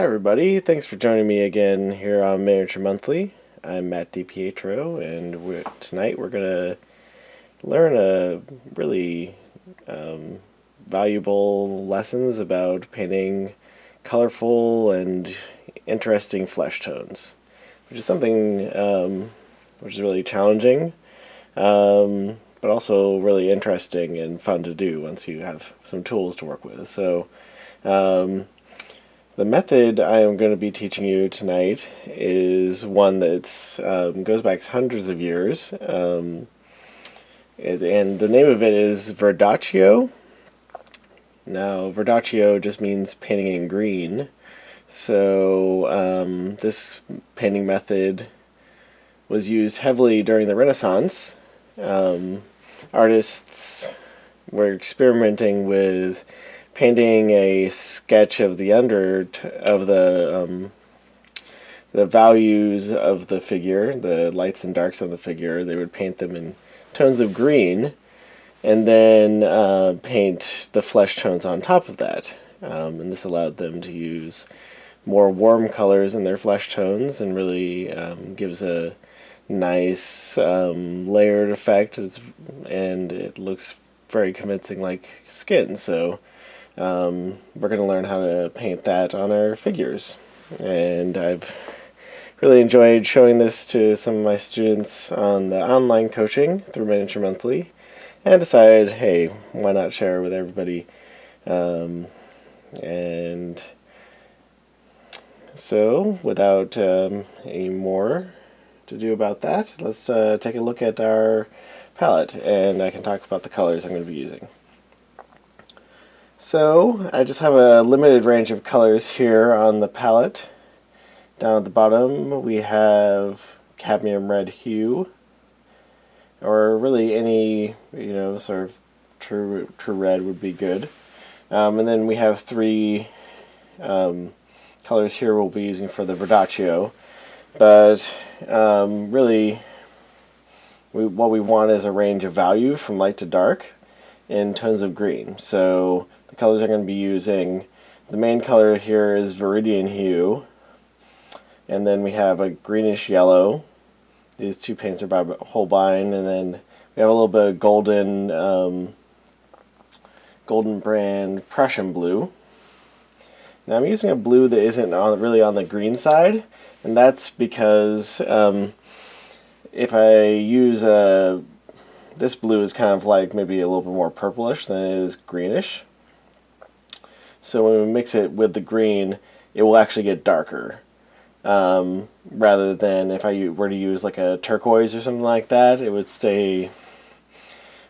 Hi everybody, thanks for joining me again here on Miniature Monthly. I'm Matt DiPietro, and tonight we're going to learn a really valuable lessons about painting colorful and interesting flesh tones, which is something which is really challenging, but also really interesting and fun to do once you have some tools to work with. So um, the method I am going to be teaching you tonight is one that goes back hundreds of years, and the name of it is Verdaccio. Now, Verdaccio just means painting in green, so this painting method was used heavily during the Renaissance. Artists were experimenting with painting a sketch of the values of the figure, the lights and darks on the figure. They would paint them in tones of green, and then paint the flesh tones on top of that. And this allowed them to use more warm colors in their flesh tones, and really gives a nice layered effect. And it looks very convincing, like skin. So we're going to learn how to paint that on our figures. And I've really enjoyed showing this to some of my students on the online coaching through Miniature Monthly, and decided, hey, why not share with everybody? And so, without any more to do about that, let's take a look at our palette, and I can talk about the colors I'm going to be using. So, I just have a limited range of colors here on the palette. Down at the bottom, we have cadmium red hue, or really any, sort of true red would be good. And then we have three colors here we'll be using for the Verdaccio. But really, what we want is a range of value from light to dark in tones of green. So the colors I'm going to be using, the main color here is Viridian hue, and then we have a greenish yellow. These two paints are by Holbein, and then we have a little bit of golden brand Prussian blue. Now I'm using a blue that isn't really on the green side, and that's because if I use this blue is kind of like maybe a little bit more purplish than it is greenish. So when we mix it with the green, it will actually get darker. Rather than if I were to use like a turquoise or something like that, it would stay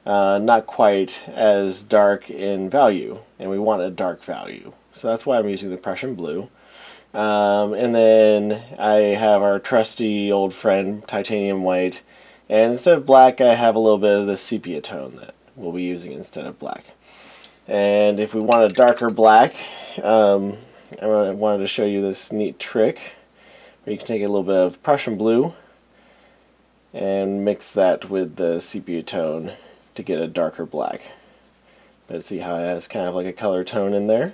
not quite as dark in value, and we want a dark value. So that's why I'm using the Prussian blue. And then I have our trusty old friend, titanium white, and instead of black I have a little bit of the sepia tone that we'll be using instead of black. And if we want a darker black, I wanted to show you this neat trick where you can take a little bit of Prussian blue and mix that with the sepia tone to get a darker black. But see how it has kind of like a color tone in there.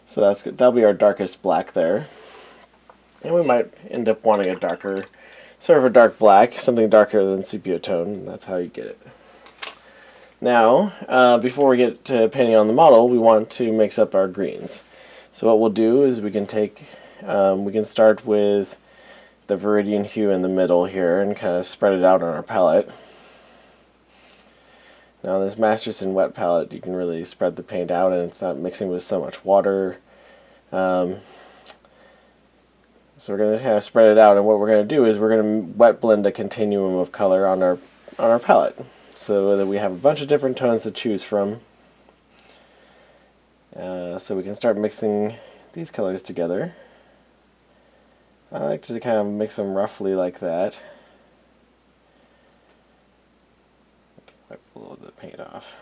So that'll be our darkest black there. And we might end up wanting a darker, sort of a dark black, something darker than sepia tone, and that's how you get it. Now, before we get to painting on the model, we want to mix up our greens. So what we'll do is we can start with the Viridian hue in the middle here and kind of spread it out on our palette. Now this Masterson wet palette, you can really spread the paint out and it's not mixing with so much water. So we're going to kind of spread it out, and what we're going to do is we're going to wet blend a continuum of color on our palette, so that we have a bunch of different tones to choose from. So we can start mixing these colors together. I like to kind of mix them roughly like that. Wipe a little of the paint off.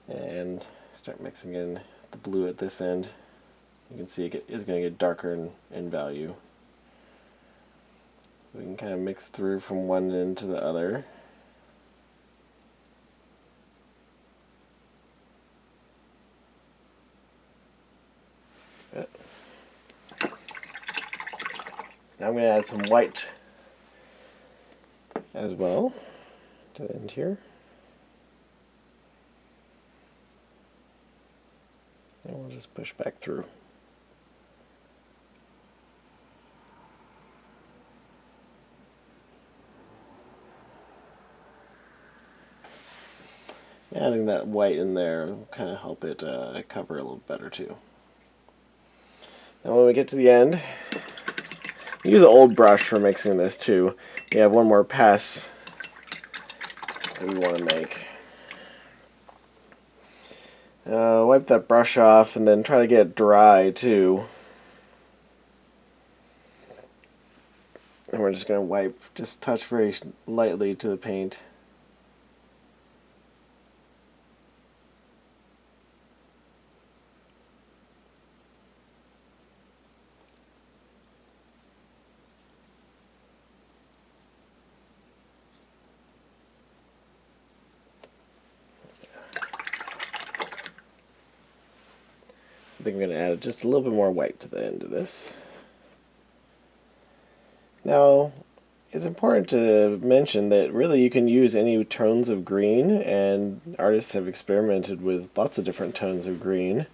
And start mixing in the blue at this end. You can see it is going to get darker in value. We can kind of mix through from one end to the other. Now I'm going to add some white as well to the end here. And we'll just push back through. Adding that white in there will kind of help it cover a little better too. Now when we get to the end, use an old brush for mixing this too. We have one more pass that we want to make. Wipe that brush off and then try to get it dry too. And we're just going to wipe, just touch very lightly to the paint. I think I'm going to add just a little bit more white to the end of this. Now, it's important to mention that really you can use any tones of green, and artists have experimented with lots of different tones of green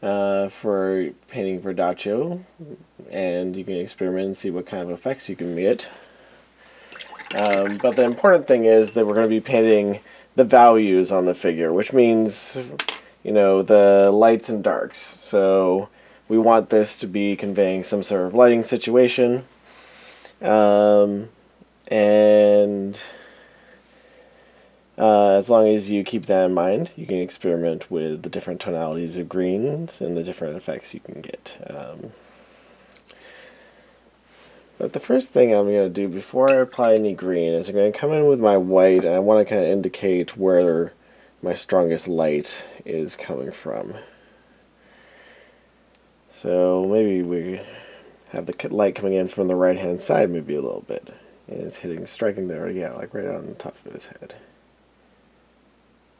for painting Verdaccio, and you can experiment and see what kind of effects you can get. But the important thing is that we're going to be painting the values on the figure, which means, you know, the lights and darks. So we want this to be conveying some sort of lighting situation. And as long as you keep that in mind, you can experiment with the different tonalities of greens and the different effects you can get. But the first thing I'm going to do before I apply any green is I'm going to come in with my white, and I want to kind of indicate where my strongest light is coming from. So maybe we have the light coming in from the right hand side maybe a little bit. And it's striking there, yeah, like right on the top of his head.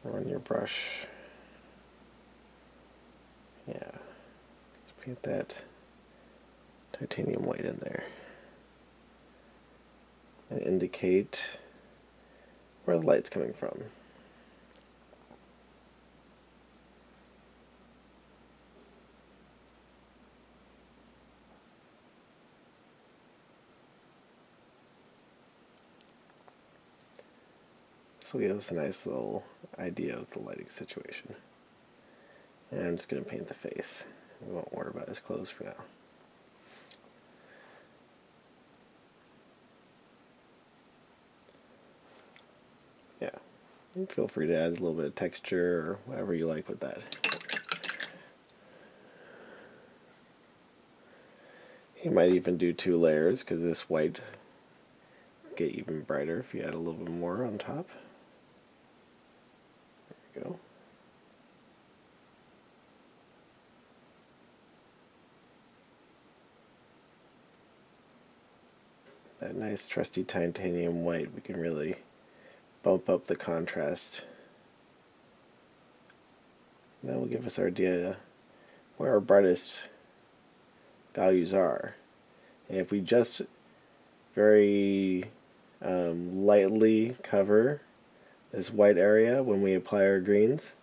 Run your brush. Yeah. Let's paint that titanium white in there. And indicate where the light's coming from. This will give us a nice little idea of the lighting situation. And I'm just going to paint the face. We won't worry about his clothes for now. Yeah, and feel free to add a little bit of texture or whatever you like with that. You might even do 2 layers because this white will get even brighter if you add a little bit more on top. There we go. That nice trusty titanium white, we can really bump up the contrast. That will give us our idea where our brightest values are. And if we just very lightly cover this white area when we apply our greens,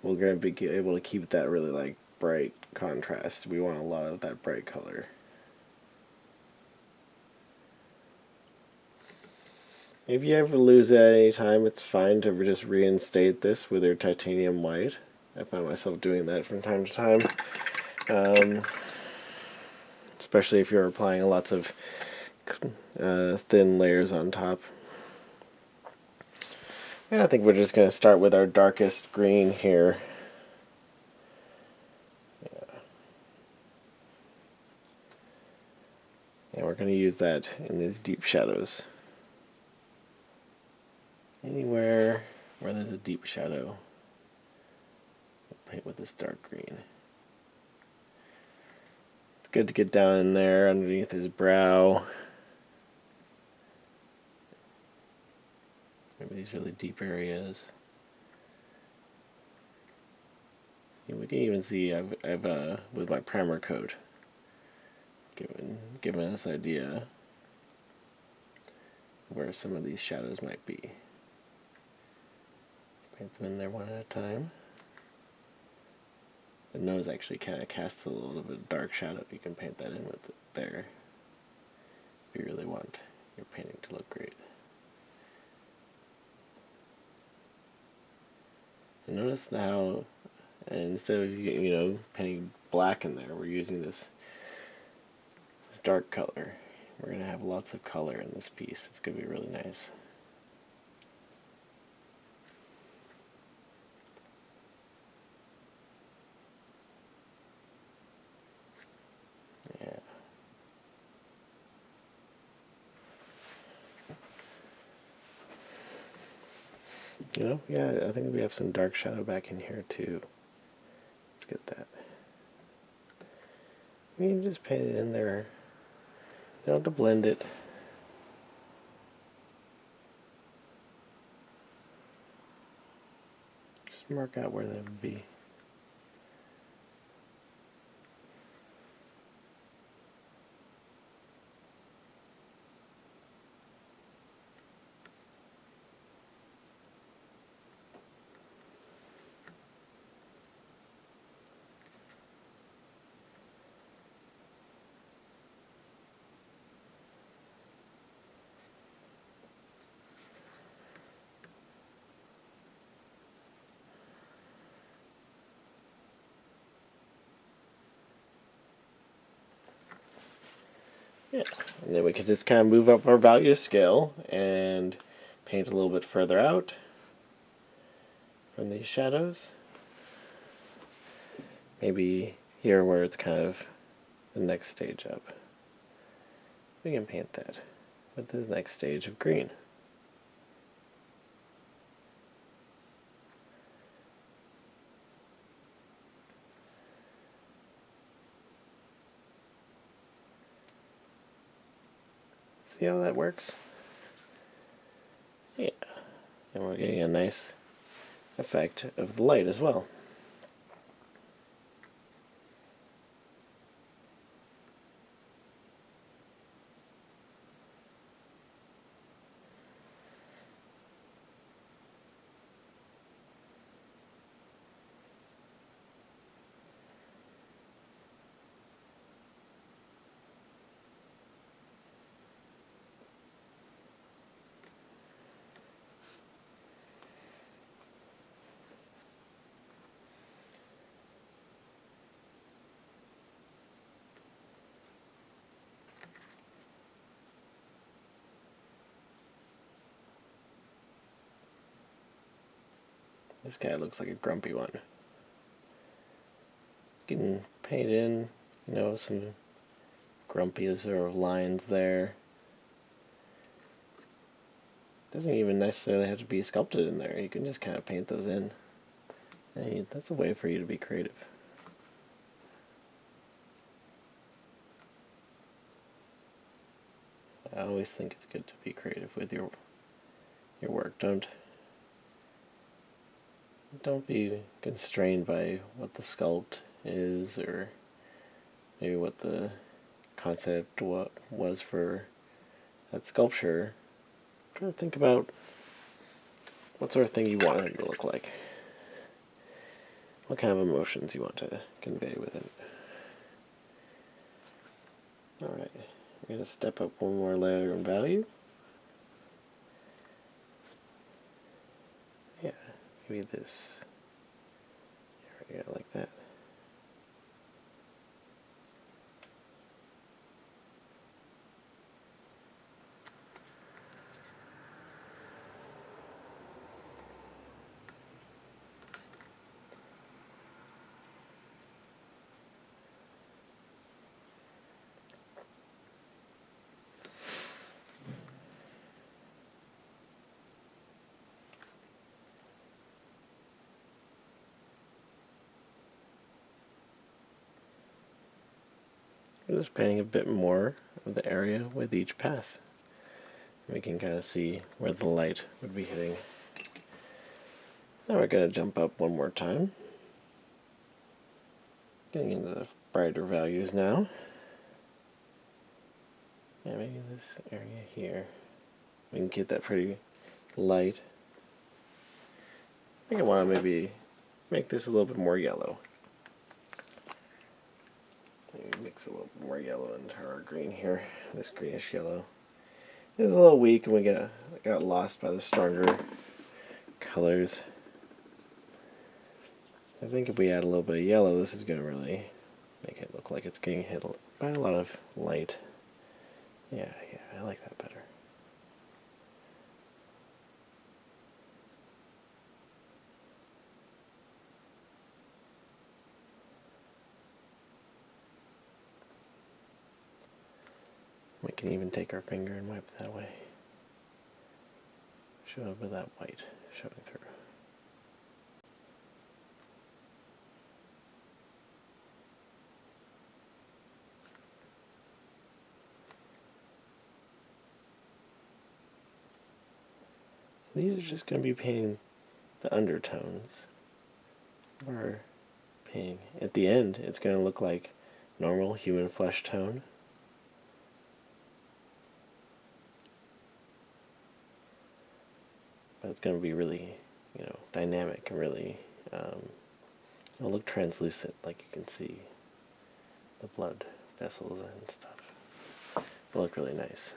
we're going to be able to keep that really like bright contrast. We want a lot of that bright color. If you ever lose it at any time, it's fine to just reinstate this with your titanium white. I find myself doing that from time to time. Especially if you're applying lots of thin layers on top. Yeah, I think we're just going to start with our darkest green here. Yeah. And we're going to use that in these deep shadows. Anywhere where there's a deep shadow, we'll paint with this dark green. It's good to get down in there underneath his brow. Maybe these really deep areas. we can even see I've with my primer coat given us idea where some of these shadows might be. Paint them in there one at a time. The nose actually kind of casts a little bit of dark shadow. You can paint that in with it there if you really want your painting to look great. And notice how instead of painting black in there, we're using this dark color. We're going to have lots of color in this piece. It's going to be really nice. Yeah. Yeah, I think we have some dark shadow back in here too. Let's get that. We can just paint it in there. You don't have to blend it. Just mark out where that would be. Yeah, and then we can just kind of move up our value scale and paint a little bit further out from these shadows. Maybe here where it's kind of the next stage up. We can paint that with the next stage of green. See how that works? Yeah. And we're getting a nice effect of the light as well. This guy looks like a grumpy one. You can paint in, some grumpy sort of lines there. Doesn't even necessarily have to be sculpted in there. You can just kind of paint those in. And that's a way for you to be creative. I always think it's good to be creative with your work. Don't be constrained by what the sculpt is, or maybe what the concept was for that sculpture. Try to think about what sort of thing you want it to look like. What kind of emotions you want to convey with it. Alright, we're going to step up one more layer in value. Yeah, maybe this. There we go, like that. I'm just painting a bit more of the area with each pass. We can kind of see where the light would be hitting. Now we're going to jump up one more time. Getting into the brighter values now. Yeah, maybe this area here. We can get that pretty light. I think I want to maybe make this a little bit more yellow. Maybe mix a little bit more yellow into our green here. This greenish yellow. It was a little weak and we got lost by the stronger colors. I think if we add a little bit of yellow, this is going to really make it look like it's getting hit by a lot of light. Yeah, I like that better. We can even take our finger and wipe that away. Show a bit of that white showing through. These are just going to be painting the undertones. We're painting. At the end, it's going to look like normal human flesh tone. But it's going to be really, dynamic and really, it'll look translucent, like you can see the blood vessels and stuff. It'll look really nice.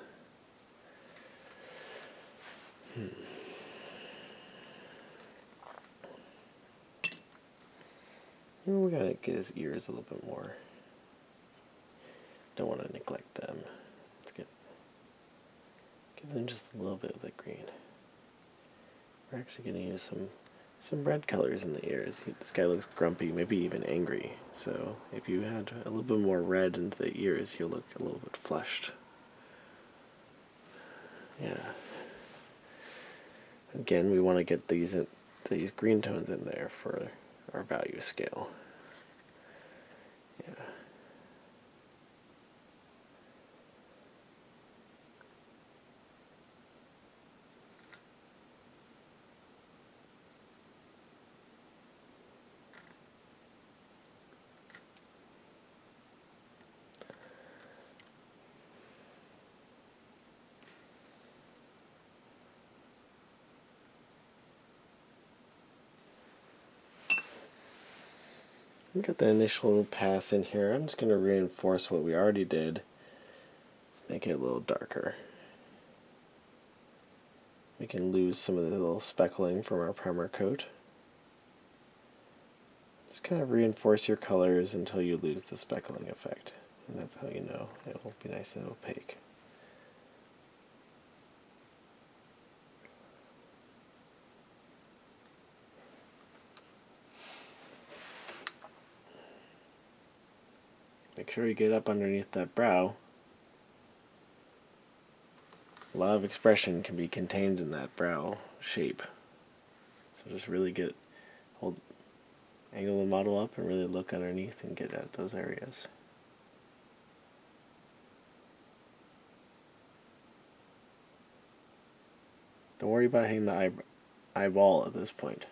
We gotta get his ears a little bit more. Don't want to neglect them. Let's give them just a little bit of the green. We're actually gonna use some red colors in the ears. This guy looks grumpy, maybe even angry. So if you add a little bit more red into the ears, he'll look a little bit flushed. Yeah. Again, we want to get these green tones in there for our value scale. Yeah. We got the initial pass in here. I'm just going to reinforce what we already did. Make it a little darker. We can lose some of the little speckling from our primer coat. Just kind of reinforce your colors until you lose the speckling effect. And that's how you know it will be nice and opaque. Make sure you get up underneath that brow. A lot of expression can be contained in that brow shape. So just really angle the model up and really look underneath and get at those areas. Don't worry about hitting the eyeball at this point.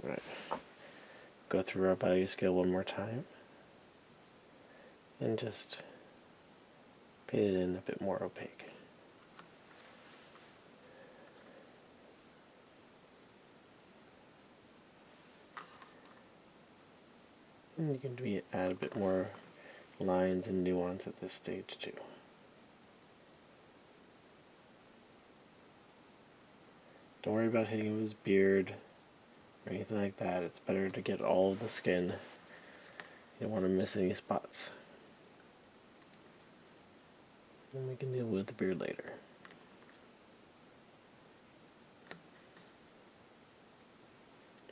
Alright, go through our value scale one more time and just paint it in a bit more opaque. And you can add a bit more lines and nuance at this stage too. Don't worry about hitting his beard or anything like that. It's better to get all of the skin. You don't want to miss any spots. And we can deal with the beard later.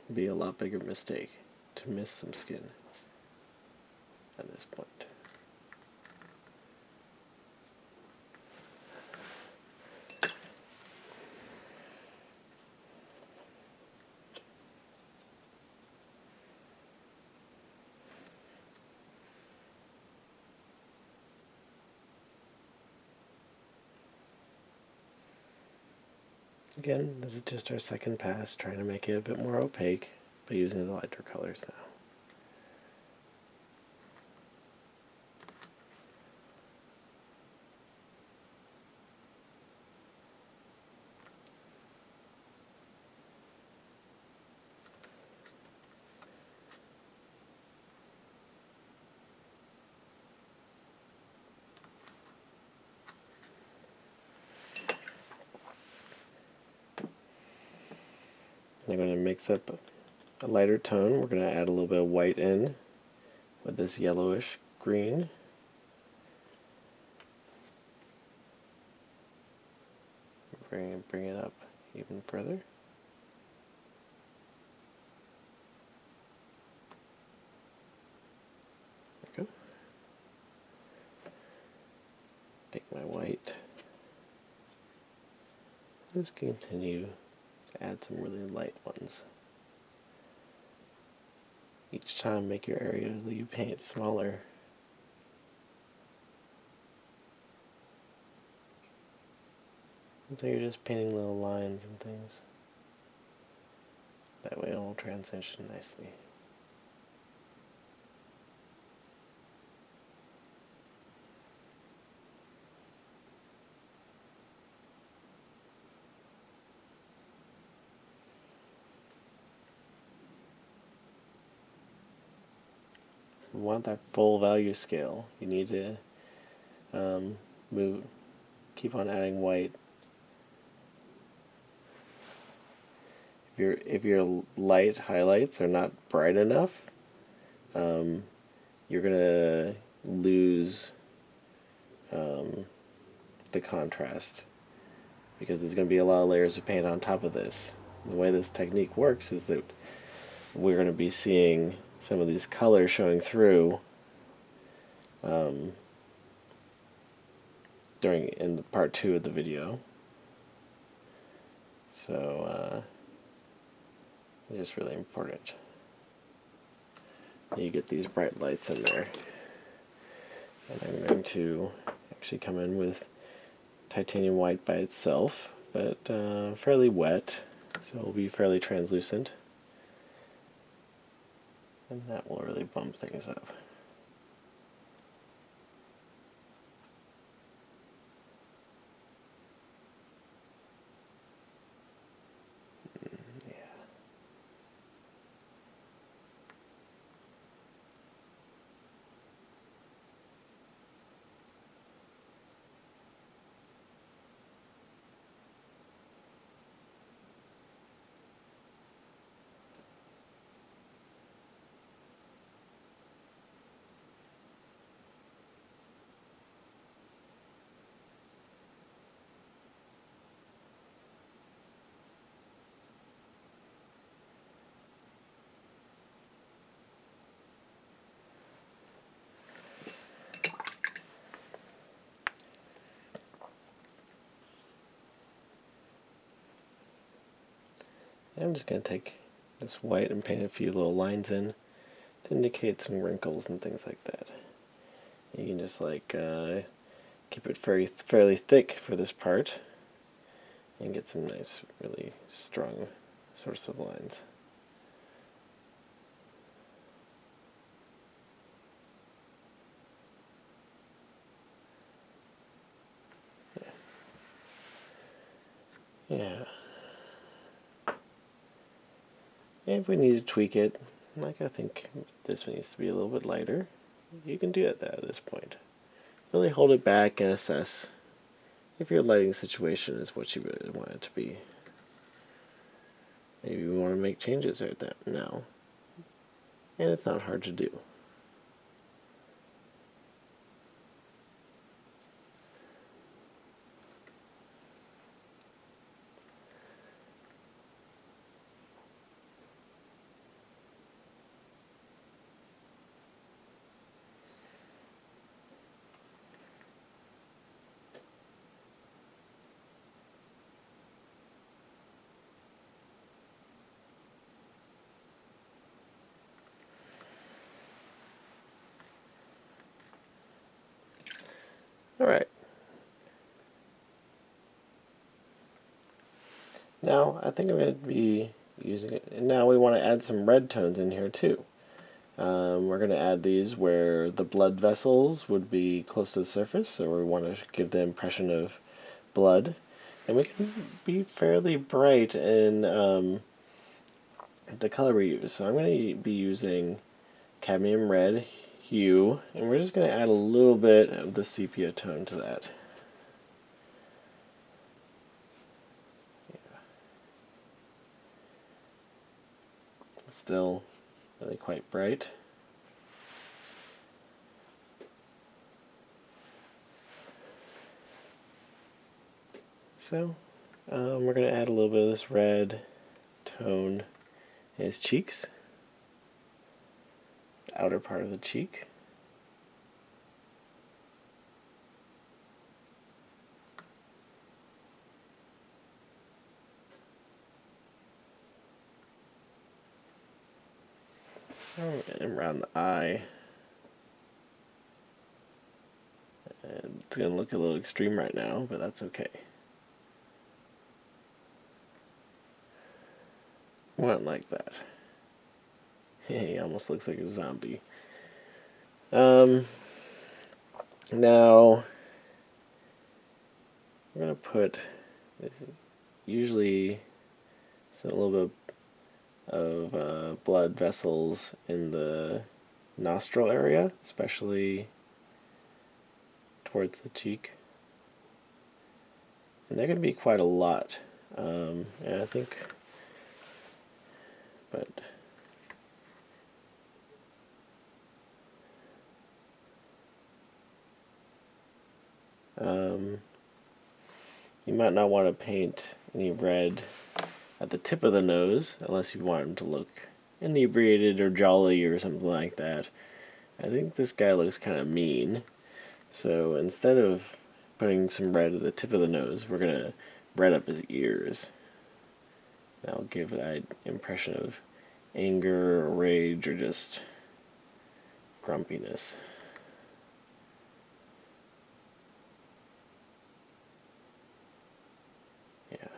It'd be a lot bigger mistake to miss some skin at this point. Again, this is just our second pass, trying to make it a bit more opaque by using the lighter colors now. I'm going to mix up a lighter tone. We're going to add a little bit of white in with this yellowish green. Bring it up even further. There we go. Take my white. Let's continue to add some really light ones. Each time make your area that you paint smaller. Until you're just painting little lines and things. That way it will transition nicely. If you want that full value scale, you need to keep on adding white. If your light highlights are not bright enough, you're gonna lose the contrast because there's gonna be a lot of layers of paint on top of this. The way this technique works is that we're gonna be seeing some of these colors showing through in the part 2 of the video. So it's just really important that you get these bright lights in there. And I'm going to actually come in with titanium white by itself, but fairly wet, so it will be fairly translucent. And that will really bump things up. I'm just going to take this white and paint a few little lines in to indicate some wrinkles and things like that. You can just keep it fairly thick for this part and get some nice, really strong sorts of lines. Yeah. If we need to tweak it, like I think this one needs to be a little bit lighter, you can do it at this point. Really hold it back and assess if your lighting situation is what you really want it to be. Maybe you want to make changes right now, and it's not hard to do. Alright. Now I think I'm going to be using it. And now we want to add some red tones in here too. We're going to add these where the blood vessels would be close to the surface, so we want to give the impression of blood. And we can be fairly bright in the color we use. So I'm going to be using cadmium red hue, and we're just going to add a little bit of the sepia tone to that. Yeah. Still really quite bright. So we're going to add a little bit of this red tone in his cheeks, the outer part of the cheek. And around the eye. And it's going to look a little extreme right now, but that's okay. Went like that. He almost looks like a zombie. Now I'm going to put usually a little bit of blood vessels in the nostril area, especially towards the cheek. And they're going to be quite a lot. And I think, but you might not want to paint any red at the tip of the nose unless you want him to look inebriated or jolly or something like that. I think this guy looks kind of mean, so instead of putting some red at the tip of the nose, we're going to red up his ears. That'll give that impression of anger or rage or just grumpiness. Yeah.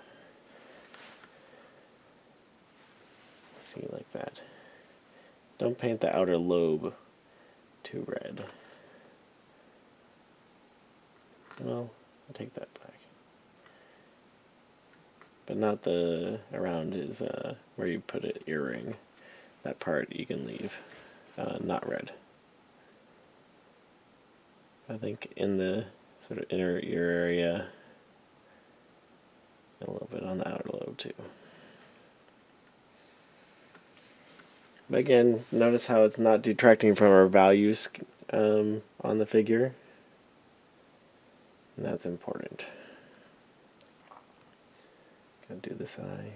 See, like that. Don't paint the outer lobe too red. Well, I'll take that back. But not the around his where you put an earring. That part you can leave not red. I think in the sort of inner ear area, and a little bit on the outer lobe too. But again, notice how it's not detracting from our values on the figure. And that's important. Gonna do this eye.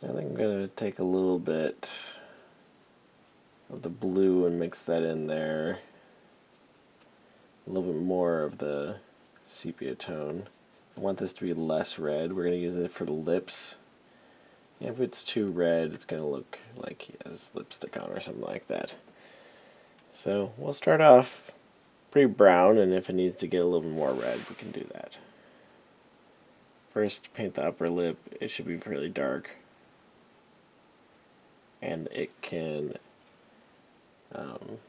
I think I'm going to take a little bit of the blue and mix that in there. A little bit more of the sepia tone. I want this to be less red. We're going to use it for the lips. If it's too red, it's going to look like he has lipstick on or something like that. So we'll start off pretty brown, and if it needs to get a little bit more red, we can do that. First, paint the upper lip. It should be fairly dark. And it can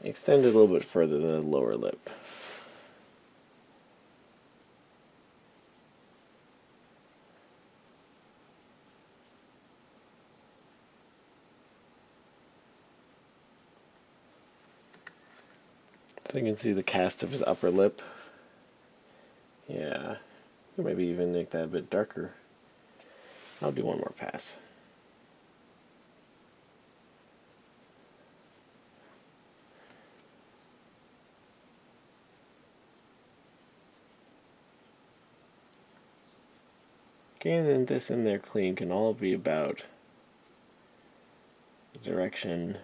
extend it a little bit further than the lower lip. So you can see the cast of his upper lip. Yeah, maybe even make that a bit darker. I'll do one more pass. Getting this in there clean can all be about the direction,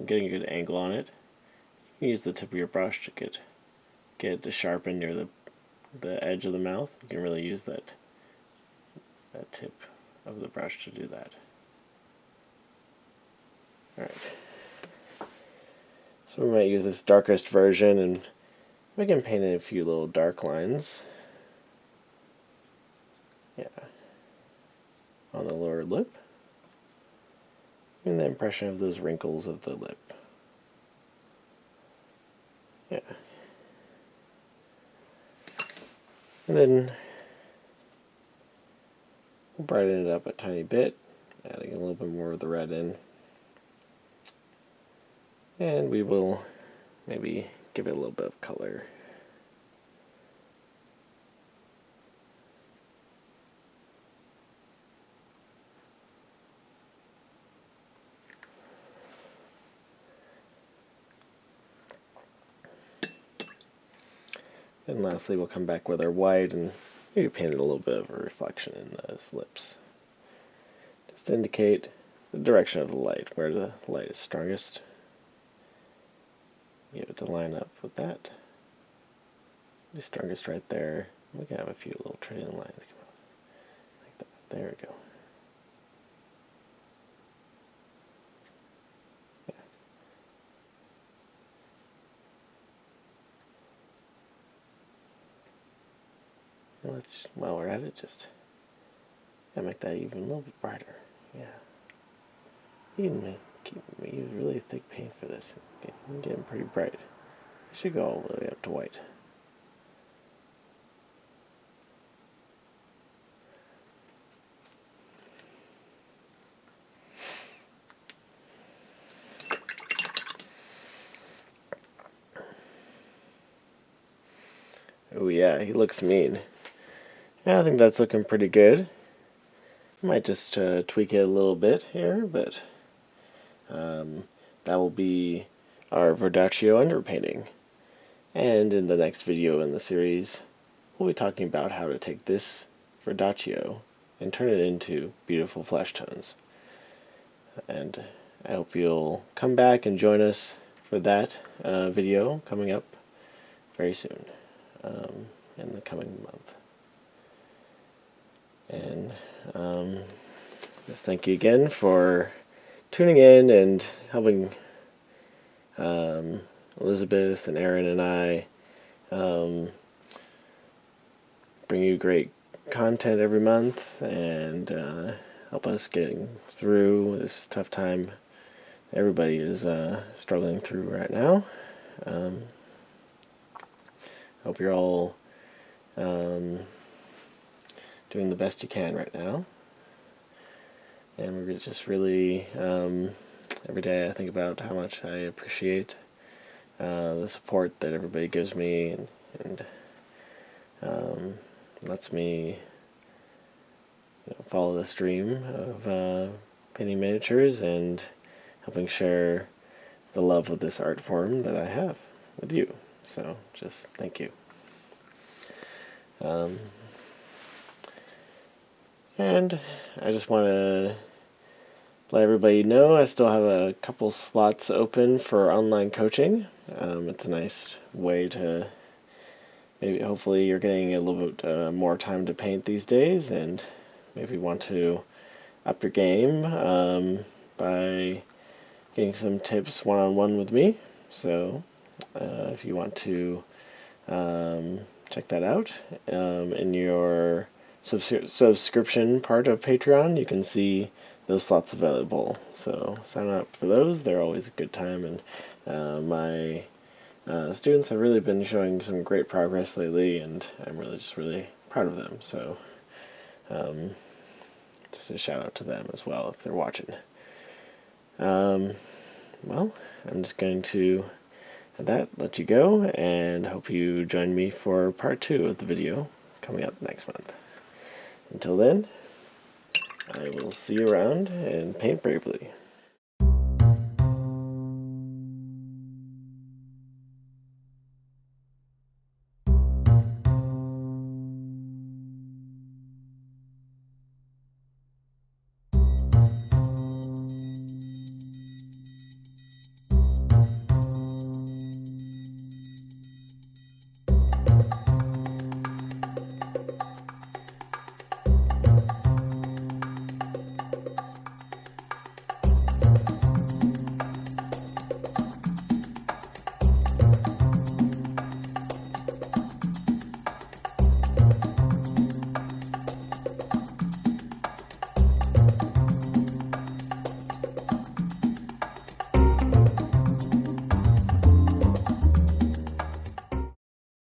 getting a good angle on it. You can use the tip of your brush to get get it to sharpen near the edge of the mouth, you can really use that tip of the brush to do that. Alright. So we might use this darkest version, and we can paint in a few little dark lines. Yeah. On the lower lip. And the impression of those wrinkles of the lip. Yeah. And then we'll brighten it up a tiny bit, adding a little bit more of the red in. And we will maybe give it a little bit of color. Then lastly, we'll come back with our white and maybe paint a little bit of a reflection in those lips. Just to indicate the direction of the light, where the light is strongest. Get it to line up with that. The strongest right there. We can have a few little trailing lines come out. Like that. There we go. And let's, while we're at it, just make that even a little bit brighter. Yeah. You can use really thick paint for this. I'm getting pretty bright. It should go all the way up to white. Oh yeah, he looks mean. Yeah, I think that's looking pretty good. Might just tweak it a little bit here, but that will be our Verdaccio underpainting. And in the next video in the series, we'll be talking about how to take this Verdaccio and turn it into beautiful flesh tones. And I hope you'll come back and join us for that video coming up very soon, in the coming month. And just thank you again for tuning in and helping Elizabeth and Aaron and I bring you great content every month and help us getting through this tough time everybody is struggling through right now. Hope you're all doing the best you can right now. And we're just really, every day I think about how much I appreciate the support that everybody gives me and lets me follow this dream of painting miniatures and helping share the love of this art form that I have with you. So just thank you. And I just want to let everybody know I still have a couple slots open for online coaching. It's a nice way to maybe hopefully you're getting a little bit more time to paint these days and maybe want to up your game by getting some tips one-on-one with me. So if you want to check that out in your subscription part of Patreon, you can see those slots available. So sign up for those. They're always a good time, and my students have really been showing some great progress lately, and I'm really proud of them. So just a shout out to them as well if they're watching. Well, I'm just going to let you go, and hope you join me for part 2 of the video coming up next month. Until then, I will see you around and paint bravely.